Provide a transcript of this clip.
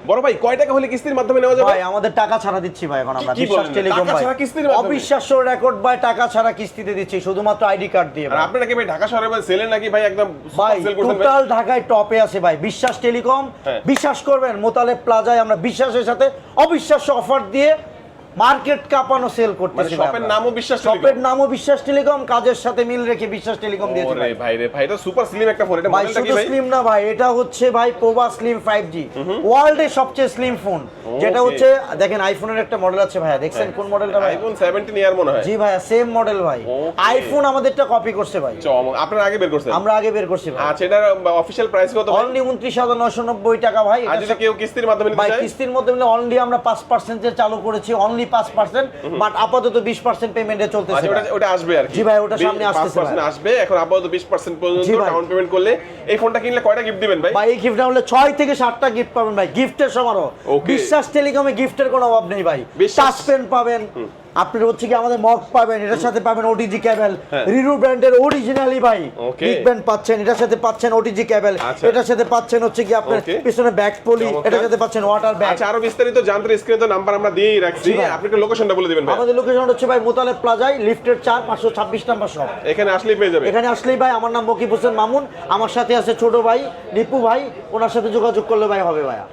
বড় ভাই কয় টাকা হলে কিস্তির মাধ্যমে নেওয়া যাবে? ভাই আমাদের টাকা ছাড়া দিচ্ছি ভাই এখন আমরা, কি বিশ্বাস বলেন? টেলিকম টাকা ভাই ছাড়া কিস্তির মাধ্যমে? অবিশ্বাস্য রেকর্ড ভাই, টাকা ছাড়া কিস্তিতে দিচ্ছি শুধুমাত্র আইডি কার্ড দিয়ে আর ভাই। আপনি নাকি ভাই ঢাকা শহরে সেলে নাকি ভাই একদম ভাই সেল করতেন ভাই? টোটাল ঢাকায় টপে আছে ভাই বিশ্বাস টেলিকম। হ্যাঁ। বিশ্বাস করবেন মোতালেব প্লাজায় আমরা বিশ্বাসের সাথে অবিশ্বাস্য অফার দিয়ে মার্কেট কাঁপানো সেল মানে করতেছি ভাই শপের আমরা। নামও বিশ্বাস শপের টেলিকম? নামও বিশ্বাস টেলিকম, কাজের সাথে মিল রেখে বিশ্বাস টেলিকম দিয়েছি ওরে ভাই। ভাই রে ভাই, এটা সুপার স্লিম একটা ফোন। এটা ভাই মডেলটা কি শুধু ভাই? স্লিম না ভাই, এটা হচ্ছে ভাই পোভা স্লিম 5G, ওয়ার্ল্ডের সবচেয়ে স্লিম ফোন। যেটা Okay. হচ্ছে দেখেন আইফোনের একটা মডেল আছে ভাইয়া, দেখছেন কোন মডেলটা ভাই? আইফোন 17 ইয়ার মনে হয়। জি ভাইয়া সেম মডেল ভাই। Okay. আইফোন আমাদেরটা কপি করছে ভাই, আপনারা আগে বের করছেন? আমরা আগে বের করছি ভাই। আচ্ছা, এটার অফিশিয়াল প্রাইস কত ভাই? অনলি 29,990 টাকা ভাই। আর যদি কেউ কিস্তির মাধ্যমে নিতে ভাই চায়? কিস্তির মধ্যে মিলে অনলি আমরা 5% এর চালু করেছি, অনলি 5%, বাট আপাতত 20% পেমেন্টে চলতেছে আচ্ছা, ভাই। ওটা আসবে আর কি। জি ভাই, ওটা সামনে আসতেছে 5% ভাই। আসবে। এখন আপাতত 20% পর্যন্ত জি ভাই। ডাউন পেমেন্ট করলে এই ফোনটা কিনলে কয়টা গিফট দিবেন ভাই? ভাই এই গিফট হলে 6 থেকে 7টা গিফট পাবেন ভাই, গিফটের সমারোহ। Okay. বিশ্বাস টেলিকমে গিফটের কোনো অভাব নেই ভাই। বিশ্বাস- টাচ পেন পাবেন, আপনার হচ্ছে কি আমাদের মগ পাবেন, এটার সাথে পাবেন ওটিজি কেবল, হ্যাঁ। রিরু ব্র্যান্ডের অরিজিনালি ভাই Okay. বিগ ব্যান্ড পাচ্ছেন, এটার সাথে পাচ্ছেন ওটিজি কেবল, আচ্ছা। এটার সাথে পাচ্ছেন হচ্ছে কি আপনার Okay. পিছনে ব্যাক পলি, চমৎকার। এটার সাথে পাচ্ছেন ওয়াটার ব্যাগ। আচ্ছা, আরো বিস্তারিত জানতে স্ক্রিনে তো নাম্বার আমরা দিয়েই রাখছি। জি ভাই। আপনি একটু লোকেশনটা বলে দিবেন ভাই। আমাদের লোকেশন হচ্ছে ভাই মোতালেব প্লাজায় লিফটের 4 526 নাম্বার শপ। এখানে আসলেই পেয়ে যাবে। এখানে আসলেই ভাই, আমার নাম মকিব হোসেন মামুন, আমার সাথে আছে ছোট ভাই নিপু ভাই, ওনার সাথে যোগাযোগ করলে ভাই হবে ভাইয়া।